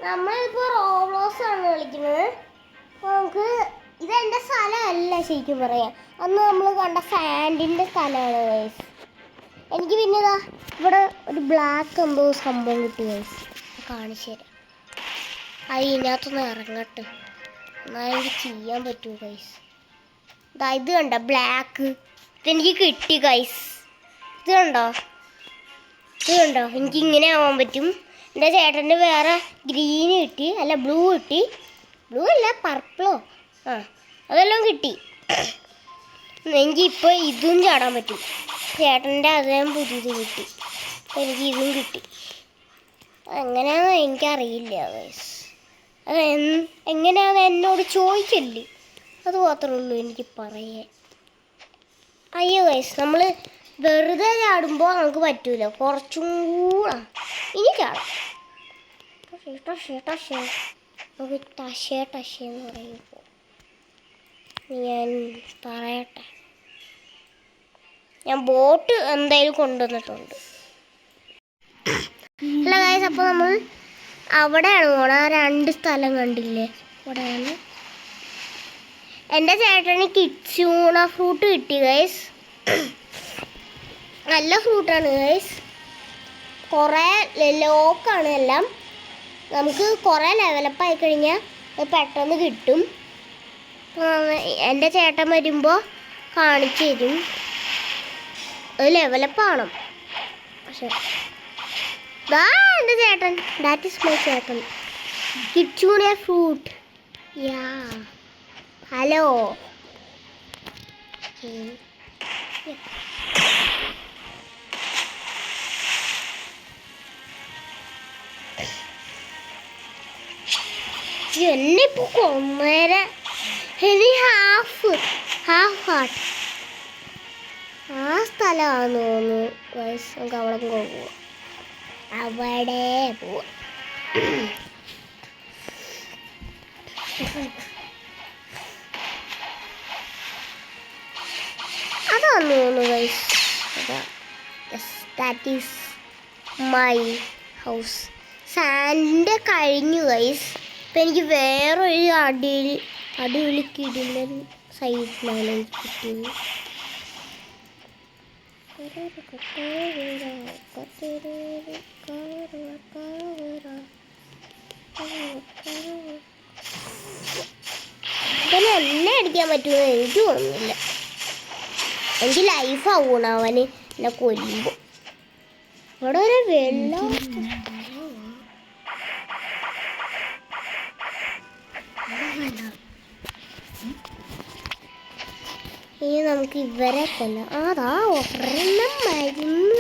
നമ്മളിപ്പോൾ റോബ്ലോക്സ് ആണ് കളിക്കുന്നത്. അപ്പോൾ നമുക്ക് ഇതെൻ്റെ സ്ഥലമല്ല ശരിക്കും പറയാം. അന്ന് നമ്മൾ കണ്ട സാൻഡിൻ്റെ സ്ഥലമാണ് ഗൈസ്. എനിക്ക് പിന്നെ ഇതാ ഇവിടെ ഒരു ബ്ലാക്ക് എന്തോ സംഭവം കിട്ടി ഗൈസ്. കാണിച്ചു തരാം. അതിനകത്തൊന്ന് ഇറങ്ങട്ടെ, എന്നാൽ എനിക്ക് ചെയ്യാൻ പറ്റുമോ ഗൈസ്. ഇതാ ഇത് കണ്ടോ ബ്ലാക്ക്, ഇതെനിക്ക് കിട്ടി ഗൈസ്. ഇത് കണ്ടോ എനിക്കിങ്ങനെ ആവാൻ പറ്റും. എൻ്റെ ചേട്ടൻ്റെ വേറെ ഗ്രീന് കിട്ടി, അല്ല ബ്ലൂ കിട്ടി. ബ്ലൂ അല്ല പർപ്പിളോ അതെല്ലാം കിട്ടി. എനിക്കിപ്പോൾ ഇതും ചാടാൻ പറ്റും. ചേട്ടൻ്റെ അതേ പുതിയത് കിട്ടി, എനിക്ക് ഇതും കിട്ടി. എങ്ങനെയാണെന്ന് എനിക്കറിയില്ല ഗൈസ്. അത് എങ്ങനെയാണെന്ന് എന്നോട് ചോദിക്കല്ലേ, അത് മാത്രമേ ഉള്ളൂ എനിക്ക് പറയാൻ. അയ്യോ ഗൈസ്, നമ്മൾ വെറുതെ ചാടുമ്പോൾ നമുക്ക് പറ്റൂല, കുറച്ചും കൂടെ ഇനി ചാടാം. നമുക്ക് ടഷേന്ന് പറയുമ്പോൾ ഞാൻ പറയട്ടെ, ഞാൻ ബോട്ട് എന്തായാലും കൊണ്ടുവന്നിട്ടുണ്ട്. അല്ല ഗൈസ്, അപ്പോൾ നമ്മൾ അവിടെയാണ് പോണത്. ആ 2 സ്ഥലം കണ്ടില്ലേ, അവിടെയാണ്. എൻ്റെ ചേട്ടന് കിഡ്സൂണ ഫ്രൂട്ട് കിട്ടി ഗൈസ്. നല്ല ഫ്രൂട്ടാണ് ഗൈസ്. കുറേ ലോക്കാണ് എല്ലാം. നമുക്ക് കുറേ ലെവലപ്പ് ആയി കഴിഞ്ഞാൽ അത് പെട്ടെന്ന് കിട്ടും. എൻ്റെ ചേട്ടൻ വരുമ്പോൾ കാണിച്ചു തരും. അത് ലെവലപ്പ് ആവണം. പക്ഷേ ദാ എൻ്റെ ചേട്ടൻ, ദാറ്റ് ഈസ് മൈ ചേട്ടൻ. കിഡ്സൂണ ഫ്രൂട്ട്, യാ ഹലോ. എന്നിപ്പോ കൊന്നേരെ ഇനി ഹാഫ് ഹാർട്ട് ആ സ്ഥലമാണെന്ന് തോന്നുന്നു. നമുക്ക് അവിടെ പോവാം, അവിടെ പോവാം. അതാന്ന് തോന്നുന്നു guys. That is my house. Sand കഴിഞ്ഞു ഗൈസ്. ഇപ്പം എനിക്ക് വേറൊരു അടിപൊളി കിടിലൻ സൈഡിലാണ് എനിക്ക് കിട്ടിയത്. പിന്നെ എന്നെ അടിക്കാൻ പറ്റുമെന്ന് എനിക്ക് തോന്നുന്നില്ല. എനിക്ക് ലൈഫ് ആവണം അവന് എന്നെ കൊല്ലുമ്പോൾ. അവിടെ ഒരു വെള്ളം ഇനി നമുക്ക് ഇവരെ കൊല്ലാം. അതാ ഒരെണ്ണം മരുന്ന്.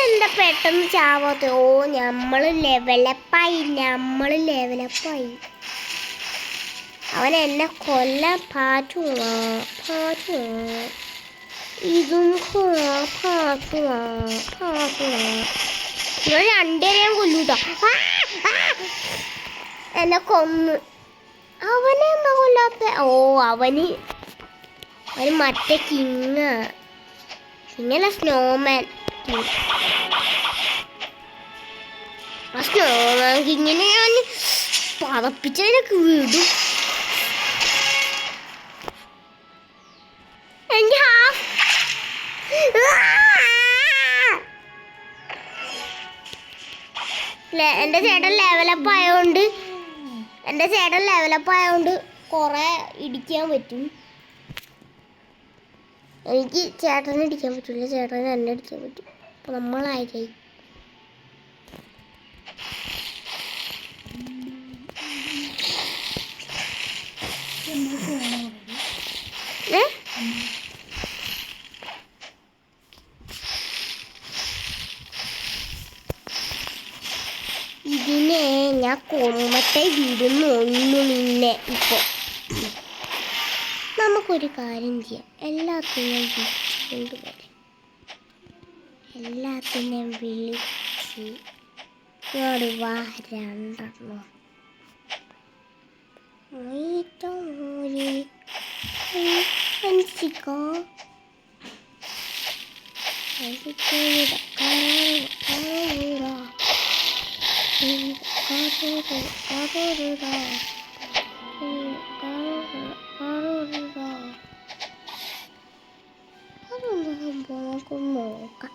എന്താ പെട്ടെന്ന് ചാവാത്ത? ഓ നമ്മൾ ലെവലപ്പായി. അവൻ എന്നെ കൊല്ലാൻ പാറ്റുവാ. ഇതും പാറ്റുവാ. ഇവർ 2 പേരെയും കൊല്ലൂട്ടാ. എന്നെ കൊന്ന്. അവനെ എന്താ കൊല്ലാത്ത? ഓ അവന് മറ്റേ കിങ്ങല്ല, സ്നോമാൻ. ആ സ്നോമാൻ കിങ്ങിനെ ഞാൻ പതപ്പിച്ചതിനൊക്കെ വിടും. എൻ്റെ ചേട്ടൻ ലെവലപ്പ് ആയതുകൊണ്ട് കുറേ ഇടിക്കാൻ പറ്റും. എനിക്ക് ചേട്ടനെ ഇടിക്കാൻ പറ്റില്ല, ചേട്ടനെ എന്നെ അടിക്കാൻ പറ്റും. അപ്പം നമ്മളായി ഇതിനെ ഞാൻ കൊമ്മട്ടെ വിടുന്നു നിന്നെ. ഇപ്പോൾ നമുക്കൊരു കാര്യം ചെയ്യാം. എല്ലാത്തിനെയും വിളിച്ച് ഇങ്ങോട്ട് വാ. 2 അതൊന്നും സംഭവം നമുക്കൊന്ന് നോക്കാം.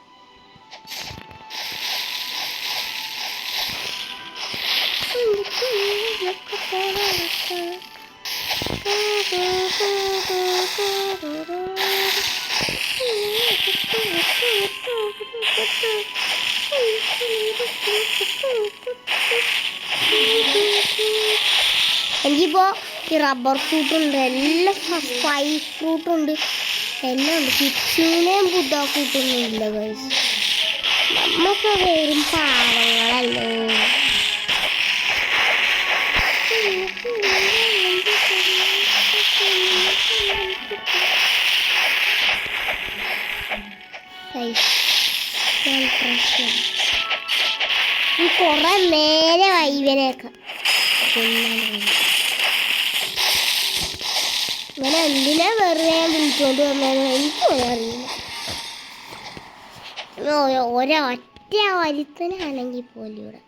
എനിക്കിപ്പോൾ ഈ റബ്ബർ ഫ്രൂട്ടുണ്ട്, എല്ലാം സ്പൈസ് ഫ്രൂട്ടുണ്ട്, എല്ലാം ഉണ്ട്. കിച്ചുവിനെയും ബുദ്ധ ഫ്രൂട്ടൊന്നും ഇല്ല ഗൈസ്. നമുക്ക് വെറും പാവങ്ങളല്ലേ. ഈ കുറെ നേരെ വൈവനേക്കാം ഇവനെ എന്തിനാ വെറുതെ വിളിച്ചോണ്ട് വന്നതെന്ന് എനിക്കും അറിയില്ല. ഒരൊറ്റ വരുത്തനാണെങ്കിൽ പോലും ഇവിടെ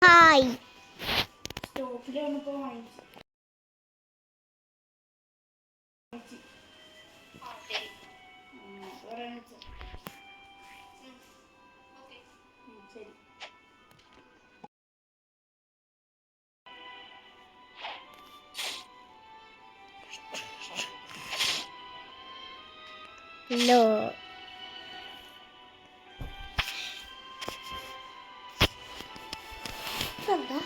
ഹായ് ലോ എന്താ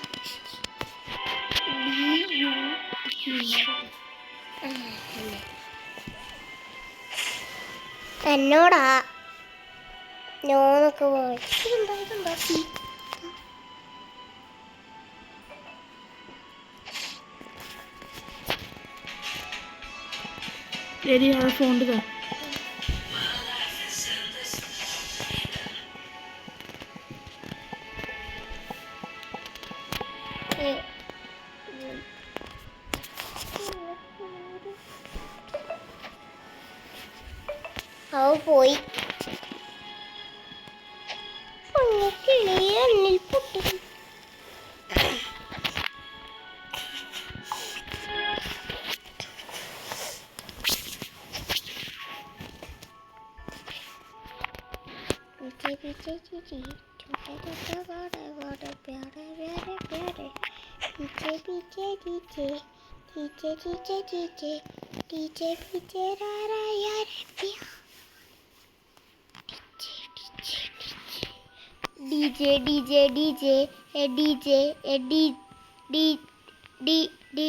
എന്നോടാ ഞാനൊക്കെ ഇതെന്താ ശരി അത് ഫോണിൽ അവ പോയി. എണ്ണിൽ പൊട്ടി पीछे पीछे छोटे छोटे बड़े बड़े प्यारे प्यारे प्यारे पीछे पीछे पीछे पीछे पीछे पीछे पीछे पीछे रा यार डीजे डीजे डीजे ए डीजे ए डी डी डी डी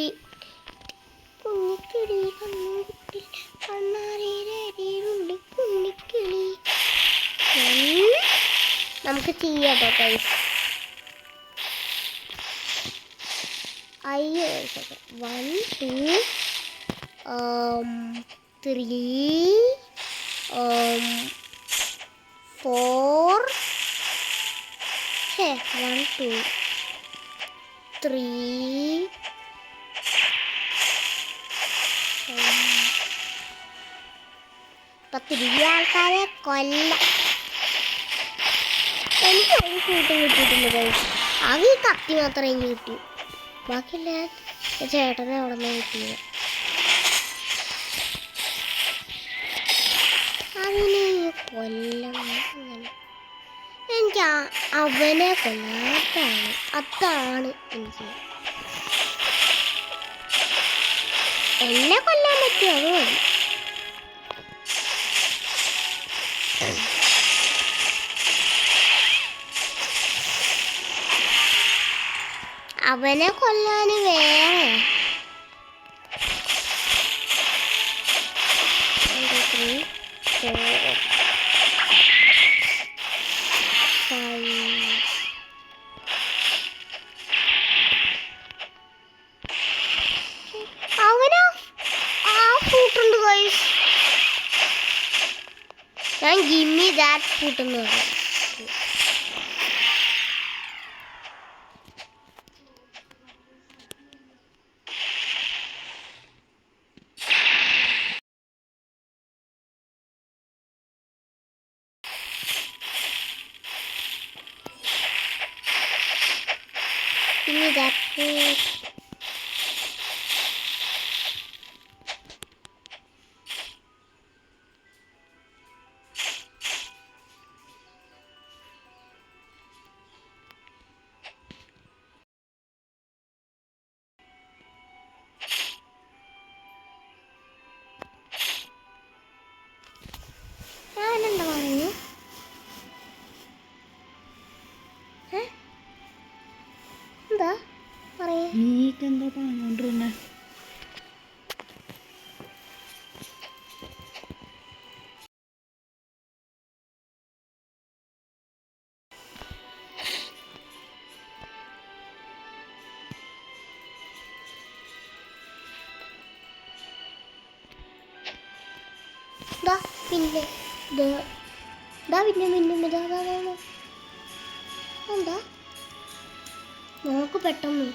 കുഞ്ഞിക്കിളി കണ്ണൂരിൽ കണ്ണാറേരുള്ളി കുഞ്ഞിക്കിളി. നമുക്ക് ചെയ്യാട്ടോ ഗൈസ്. അയ്യോ 1 2 3 4 1 2 3 10 ആൾക്കാരെ കൊല്ല. എനിക്ക് ഒരു കൂട്ടം കിട്ടിയിട്ടില്ല ഗൈസ്. അത് ഈ കത്തി മാത്രമേ എനിക്ക് കിട്ടി. ബാക്കിയില്ല ചേട്ടനെ അവിടെ നിന്ന് കിട്ടിയത്. അതിനെ കൊല്ലം എനിക്ക് അവനെ കൊല്ലാം. അതാണ് എനിക്ക്. എന്നെ കൊല്ലാൻ പറ്റുമോ അത് മതി. അവനെ കൊല്ലാൻ വേറെ 3 4 5 ജാക്ക് ഫ്രൂട്ട് എന്ന് പറയും. പിന്നെ ജാക്ക് ഫ്രൂട്ട്. ഞാനെന്താ പറഞ്ഞു? എന്താ പറയാ? നീക്കെന്താ പറഞ്ഞോണ്ടിരുന്നെ? ദാ പിന്നെ എന്താ നോക്ക് പെട്ടെന്ന്.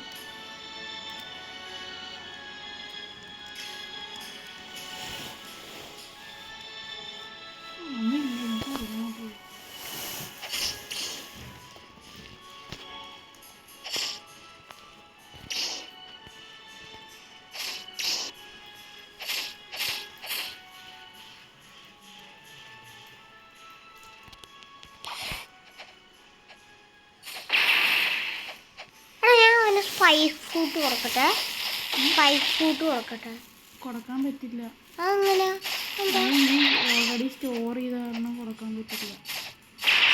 സ്പൈസ് ഫ്രൂട്ട് കൊടുക്കട്ടെ. കൊടുക്കാൻ പറ്റില്ല. അങ്ങനെ എന്താ? ഓൾറെഡി സ്റ്റോർ ചെയ്ത കാരണം കൊടുക്കാൻ പറ്റില്ല.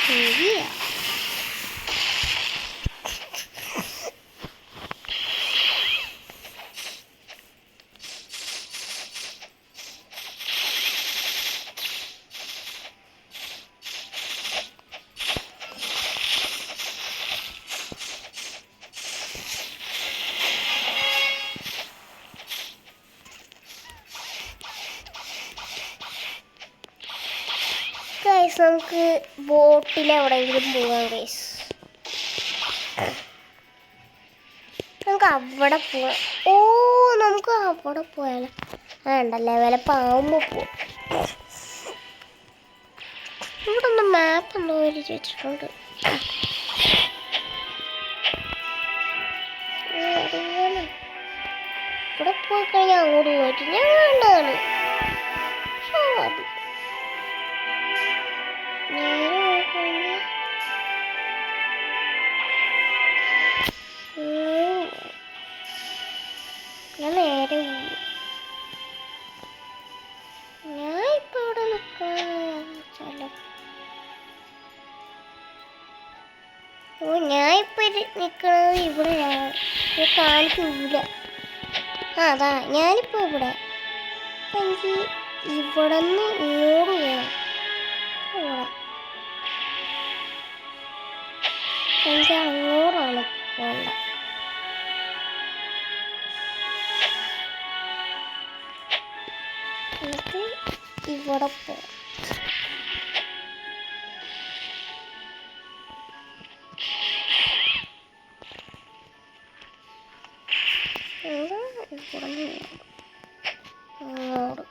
ശരിയാ. ഗൈസ് നമുക്ക് ബോട്ടിൽ എവിടെയെങ്കിലും പോകാം ഗൈസ്. നമുക്ക് അവിടെ പോവാം. ഓ നമുക്ക് അവിടെ പോയാലോ? വേണ്ടല്ലേ, വില പാവുമ്പോൾ പോവാം. ഇവിടെ ഒന്ന് മാപ്പ് എന്തോ എഴുതി വെച്ചിട്ടുണ്ട്. ഇവിടെ പോയി കഴിഞ്ഞാൽ അങ്ങോട്ട് പോയിട്ട് ഞാൻ വേണ്ടതാണ്. മതി. ഞാൻ നേരെ ഞാൻ ഇപ്പൊ അവിടെ നിൽക്കാന്ന്. ഓ ഞാൻ ഇപ്പൊ നിൽക്കണത് ഇവിടെയാണ്. കാണിക്കൂല. അതാ ഞാനിപ്പോ ഇവിടെ. എനിക്ക് ഇവിടെ നിന്ന് ഇങ്ങോട്ട് പോകണം. ഇവിടെ എനിക്ക് അങ്ങോട്ടാണ് പോകേണ്ട. എന്നിട്ട് ഇവിടെ പോകാം. അങ്ങോട്ട്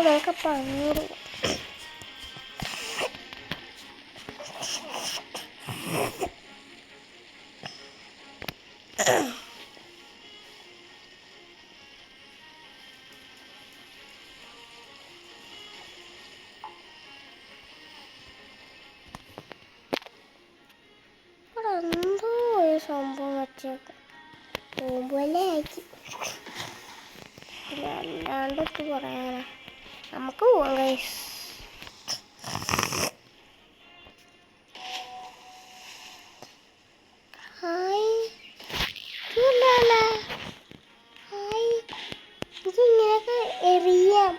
നമുക്കപ്പോൾ അങ്ങോട്ട് പോകാം. നോമ്പല്ലേ ആക്കി പിന്നെ അല്ലാണ്ടൊക്കെ പറയാനാ നമുക്ക് പോവാം ഗൈസ്. ഹായ് ഹായ് എനിക്ക് ഇങ്ങനെയൊക്കെ എറിയാം.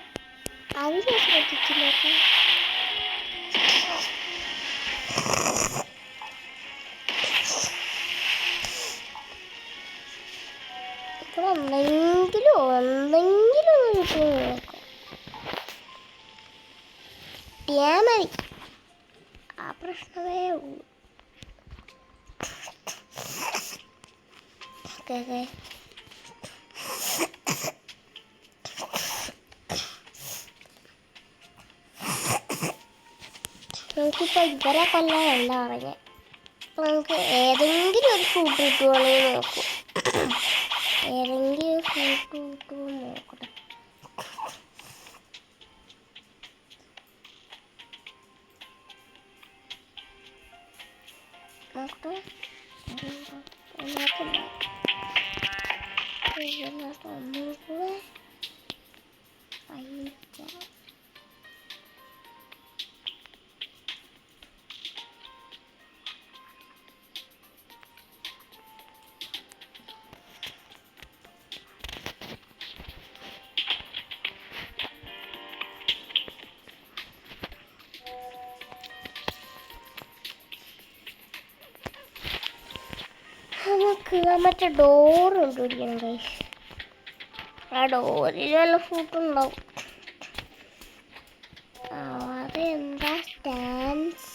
അതിനെ ശ്രദ്ധിച്ചില്ല. എന്തെങ്കിലും ഒന്ന് കിട്ടുമോ നോക്കാം. കിട്ടിയാൽ മതി, ആ പ്രശ്നമേ ഉള്ളൂ. ഓക്കെ നമുക്കിപ്പോൾ ഇവരെ കൊല്ലാനല്ല പറഞ്ഞത്. അപ്പോൾ നമുക്ക് ഏതെങ്കിലും ഒരു ഫ്രൂട്ട് കിട്ടുവാണെങ്കിൽ നോക്കും. ഏതെങ്കിലും ഫ്രൂട്ട് കിട്ടുമോ നോക്കട്ടെ. നോക്കട്ടെ ഒന്നും കൂടെ അയക്കാം. നമുക്ക് മറ്റേ ഡോറ് കണ്ടുപിടിക്കണം ഗൈസ്. ആ ഡോറിൽ വല്ല ഫ്രൂട്ട് ഉണ്ടാവും. അതെന്താ സ്റ്റാൻസ്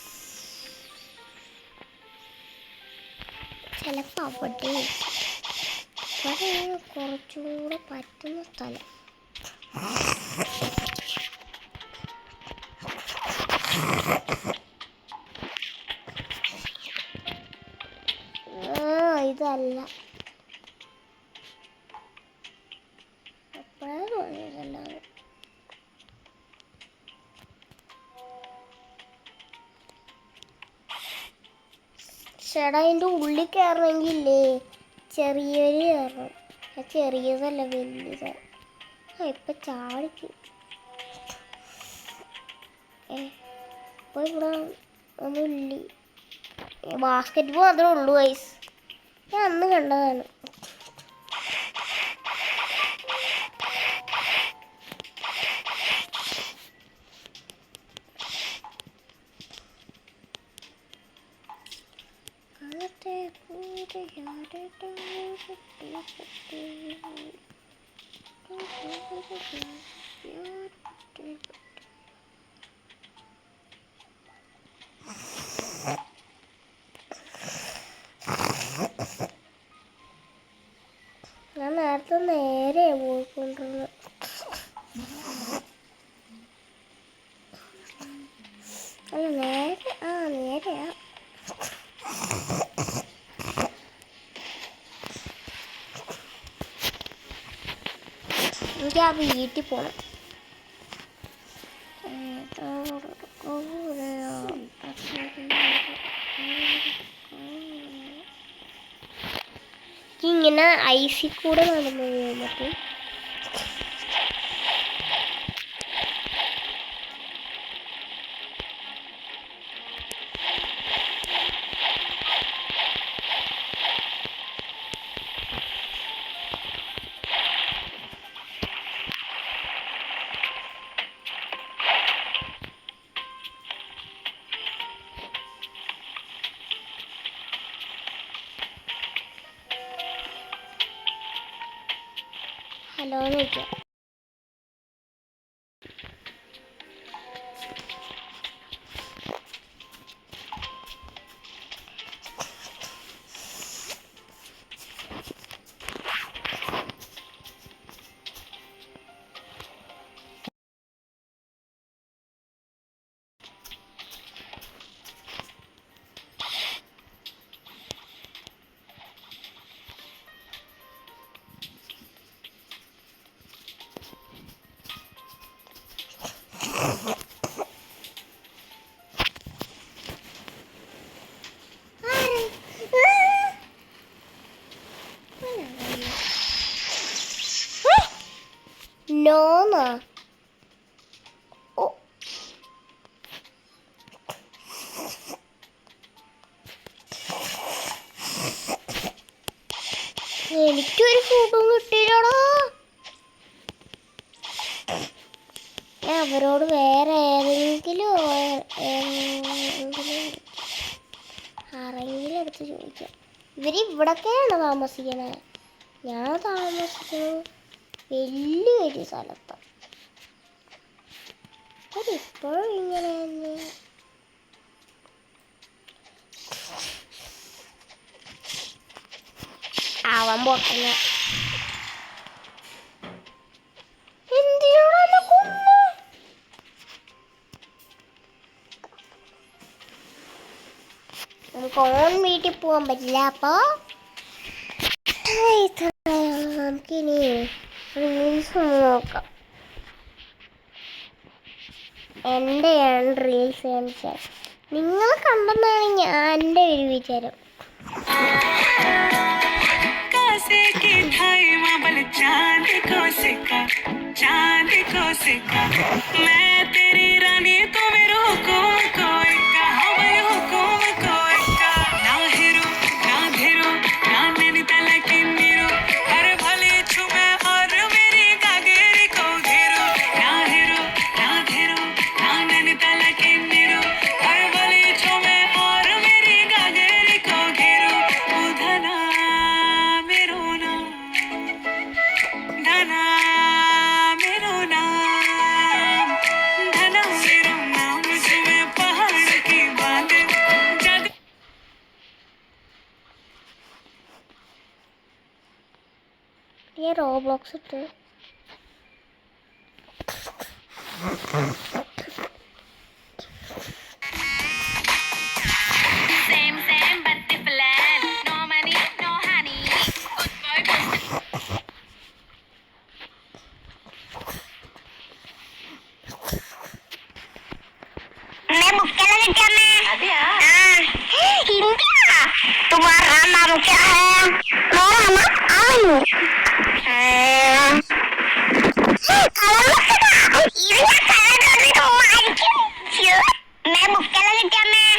ചിലപ്പോൾ അവിടെ കുറച്ചും കൂടെ പറ്റുന്ന സ്ഥലം. ഇതല്ല അപ്പോഴേ തോന്നിയതല്ലാതെ. ചേട്ടാ അതിൻ്റെ ഉള്ളിൽ കയറണമെങ്കിലേ ചെറിയൊരു കയറണം. ചെറിയതല്ല വലുത്. ഇപ്പം ചാടിക്കും. ഇപ്പോൾ ഇവിടെ ഒന്നുമില്ല. ബാസ്കറ്റ് ബോൾ മാത്രമേ ഉള്ളൂ ഗൈസ്. ഞാൻ അന്ന് കണ്ടതാണ്. ഞാൻ നേരത്തെ നേരെ പോയിക്കൊണ്ടിരുന്നത്. അല്ല നേരെ നേരെയാ. എനിക്ക് ആ വീട്ടിൽ പോകണം. ഇങ്ങനെ ഐസിൽ കൂടെ നടന്നു പോകാൻ പറ്റും. ഹലോ എന്ന് ചോദിക്കാം. നോന്നാ ഓ എനിക്കൊരു ഫുഡും കിട്ടിയില്ലടാ. ഞാൻ അവരോട് വേറെ ഏതെങ്കിലും ആരെങ്കിലും എടുത്ത് ചോദിക്കാം. ഇവരിവിടൊക്കെയാണ് താമസിക്കണേ. ഞാൻ താമസിക്കുന്നത് വലിയൊരു സ്ഥലത്താണ്. അവരിപ്പോഴും ഇങ്ങനെ തന്നെ. അവൻ പൊട്ടുന്ന എന്തിനാണ് കൊന്നു? നമുക്ക് ഓൺ വീട്ടിൽ പോകാൻ പറ്റില്ല. അപ്പൊ നമുക്കിനി റീൽസ് നോക്കാം. എൻ്റെയാണ് റീൽസ് കാണിച്ചാൽ നിങ്ങൾ കണ്ടെന്നാണ് ഞാൻ എൻ്റെ ഒരു വിചാരം. ഈ റോബ്ലോക്സ് ഇട്ട് तुम्हारा नाम क्या है? मेरा नाम आयु। मैं मुश्किल क्या मैं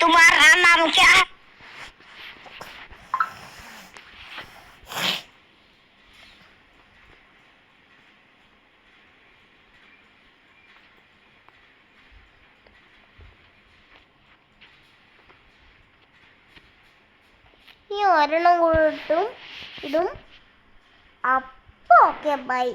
तुम्हारा नाम क्या है? ഈ ഒരെണ്ണം കൂടെ ഇടും. അപ്പം ഓക്കെ ബൈ.